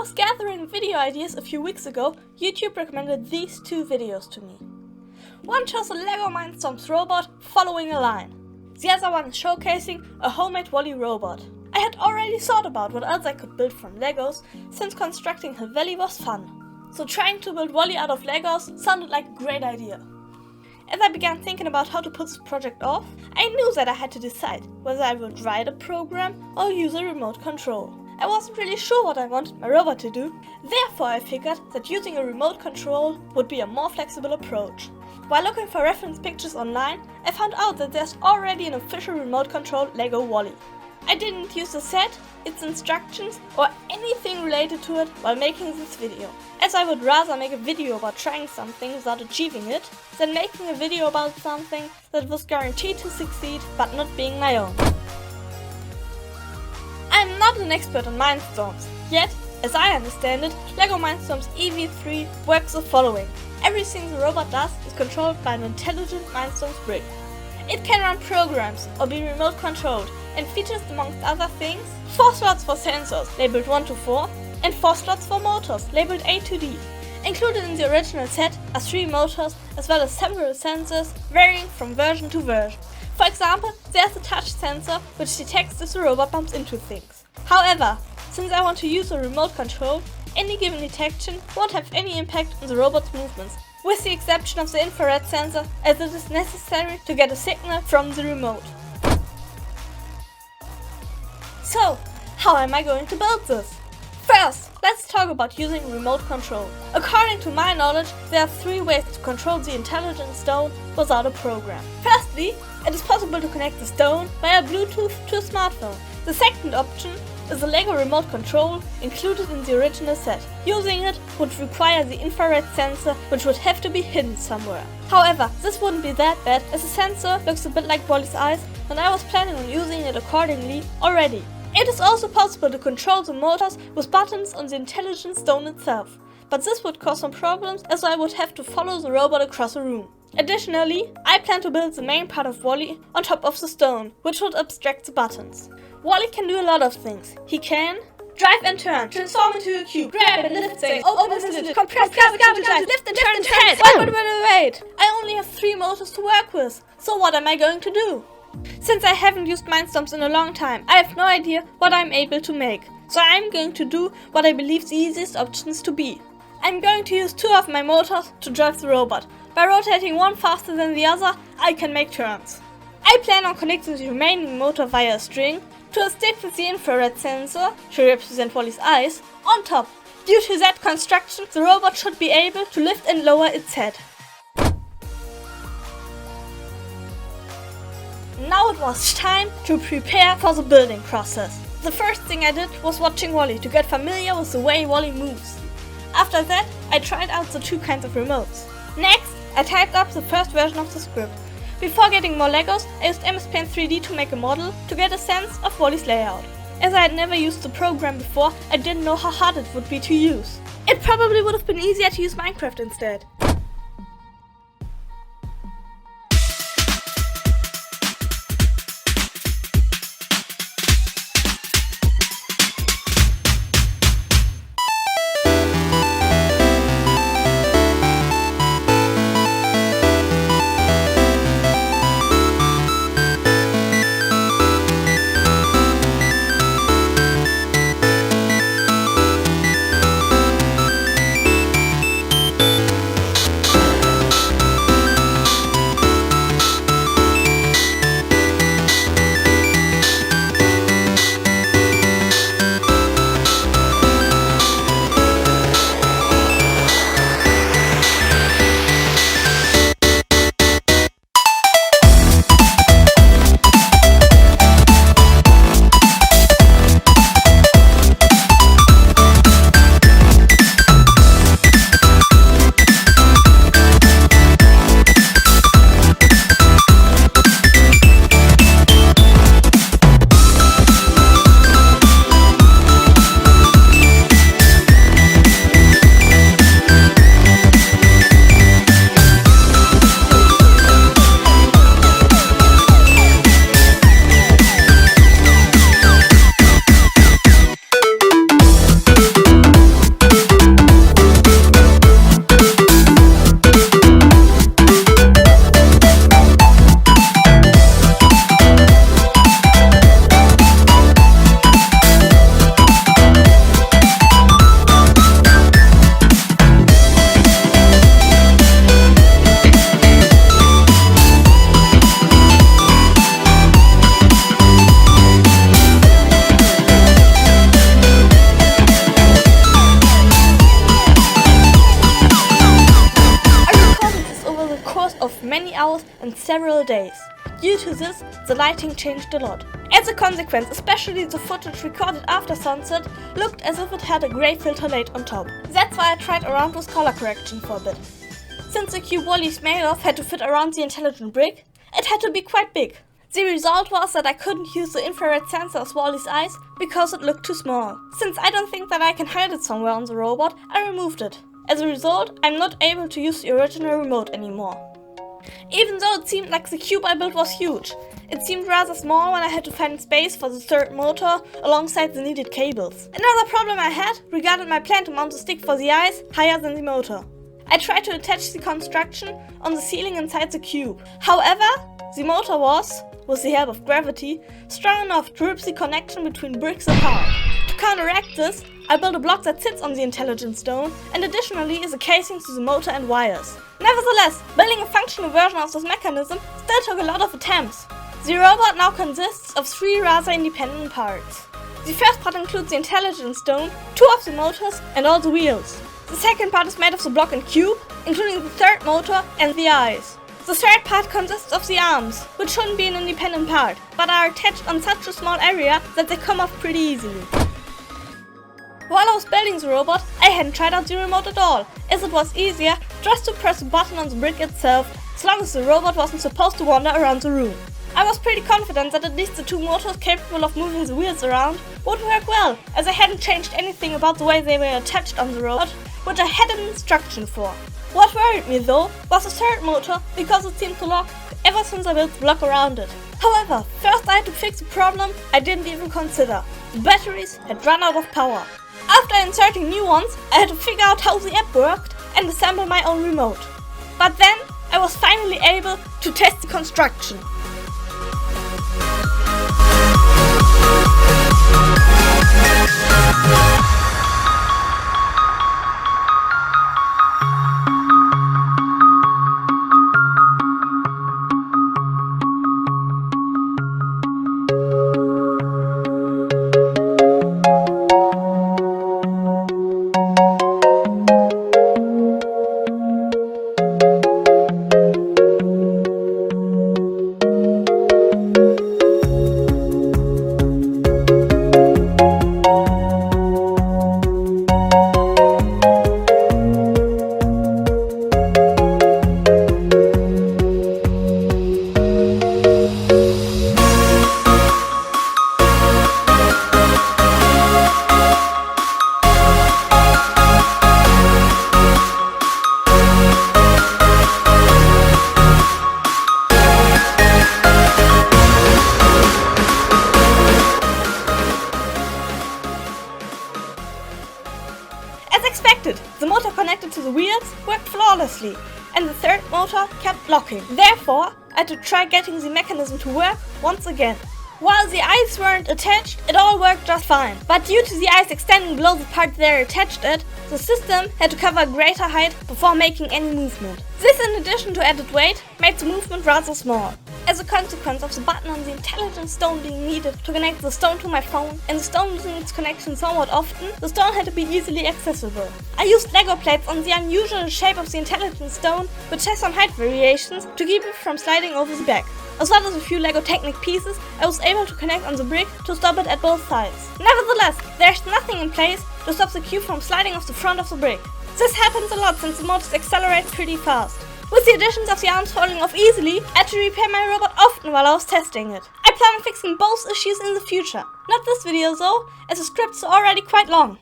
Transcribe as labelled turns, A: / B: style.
A: was gathering video ideas a few weeks ago, YouTube recommended these two videos to me. One shows a LEGO Mindstorms robot following a line. The other one is showcasing a homemade WALL-E robot. I had already thought about what else I could build from Legos, since constructing Hill Valley was fun. So trying to build WALL-E out of Legos sounded like a great idea. As I began thinking about how to put this project off, I knew that I had to decide whether I would write a program or use a remote control. I wasn't really sure what I wanted my robot to do, therefore I figured that using a remote control would be a more flexible approach. While looking for reference pictures online, I found out that there's already an official remote control LEGO WALL-E. I didn't use the set, its instructions, or anything related to it while making this video, as I would rather make a video about trying something without achieving it, than making a video about something that was guaranteed to succeed but not being my own. I'm not an expert on Mindstorms, yet, as I understand it, LEGO Mindstorms EV3 works the following. Everything the robot does is controlled by an intelligent Mindstorms brick. It can run programs or be remote controlled and features, amongst other things, 4 slots for sensors labeled 1 to 4 and 4 slots for motors labeled A to D. Included in the original set are 3 motors as well as several sensors varying from version to version. For example, there's a touch sensor which detects if the robot bumps into things. However, since I want to use a remote control, any given detection won't have any impact on the robot's movements, with the exception of the infrared sensor, as it is necessary to get a signal from the remote. So, how am I going to build this? First, let's talk about using remote control. According to my knowledge, there are 3 ways to control the intelligent stone without a program. Firstly, it is possible to connect the stone via Bluetooth to a smartphone. The second option is a LEGO remote control included in the original set. Using it would require the infrared sensor, which would have to be hidden somewhere. However, this wouldn't be that bad, as the sensor looks a bit like WALL-E's eyes, and I was planning on using it accordingly already. It is also possible to control the motors with buttons on the intelligent stone itself, but this would cause some problems, as I would have to follow the robot across a room. Additionally, I plan to build the main part of WALL-E on top of the stone, which would abstract the buttons. WALL-E can do a lot of things. He can drive and turn, transform into a cube, grab and lift things, open the lid, compress garbage, lift and turn its head. Wait! I only have 3 motors to work with, so what am I going to do? Since I haven't used Mindstorms in a long time, I have no idea what I'm able to make, so I'm going to do what I believe the easiest options to be. I'm going to use 2 of my motors to drive the robot. By rotating one faster than the other, I can make turns. I plan on connecting the remaining motor via a string to a stick with the infrared sensor, to represent WALL-E's eyes, on top. Due to that construction, the robot should be able to lift and lower its head. Now it was time to prepare for the building process. The first thing I did was watching WALL-E to get familiar with the way WALL-E moves. After that, I tried out the 2 kinds of remotes. Next, I typed up the first version of the script. Before getting more Legos, I used MS Paint 3D to make a model to get a sense of WALL-E's layout. As I had never used the program before, I didn't know how hard it would be to use. It probably would have been easier to use Minecraft instead. course of many hours and several days. Due to this, the lighting changed a lot. As a consequence, especially the footage recorded after sunset looked as if it had a grey filter laid on top. That's why I tried around with color correction for a bit. Since the cube Wally's made of had to fit around the intelligent brick, it had to be quite big. The result was that I couldn't use the infrared sensor of Wally's eyes because it looked too small. Since I don't think that I can hide it somewhere on the robot, I removed it. As a result, I'm not able to use the original remote anymore. Even though it seemed like the cube I built was huge, it seemed rather small when I had to find space for the third motor alongside the needed cables. Another problem I had regarded my plan to mount the stick for the eyes higher than the motor. I tried to attach the construction on the ceiling inside the cube. However, the motor was, with the help of gravity, strong enough to rip the connection between bricks apart. To counteract this, I built a block that sits on the intelligent stone and additionally is a casing to the motor and wires. Nevertheless, building a functional version of this mechanism still took a lot of attempts. The robot now consists of 3 rather independent parts. The first part includes the intelligent stone, 2 of the motors and all the wheels. The second part is made of the block and cube, including the third motor and the eyes. The third part consists of the arms, which shouldn't be an independent part, but are attached on such a small area that they come off pretty easily. While I was building the robot, I hadn't tried out the remote at all, as it was easier just to press a button on the brick itself, as long as the robot wasn't supposed to wander around the room. I was pretty confident that at least the 2 motors capable of moving the wheels around would work well, as I hadn't changed anything about the way they were attached on the robot, which I had an instruction for. What worried me though was the third motor, because it seemed to lock ever since I built the block around it. However, first I had to fix a problem I didn't even consider. The batteries had run out of power. After inserting new ones, I had to figure out how the app worked and assemble my own remote. But then I was finally able to test the construction. As expected, the motor connected to the wheels worked flawlessly, and the third motor kept locking. Therefore, I had to try getting the mechanism to work once again. While the eyes weren't attached, it all worked just fine. But due to the eyes extending below the part they're attached at, the system had to cover a greater height before making any movement. This, in addition to added weight, made the movement rather small. As a consequence of the button on the intelligent stone being needed to connect the stone to my phone, and the stone losing its connection somewhat often, the stone had to be easily accessible. I used Lego plates on the unusual shape of the intelligent stone, which has some height variations, to keep it from sliding over the back. As well as a few Lego Technic pieces, I was able to connect on the brick to stop it at both sides. Nevertheless, there's nothing in place to stop the cube from sliding off the front of the brick. This happens a lot since the motors accelerate pretty fast. With the additions of the arms falling off easily, I had to repair my robot often while I was testing it. I plan on fixing both issues in the future. Not this video though, as the scripts are already quite long.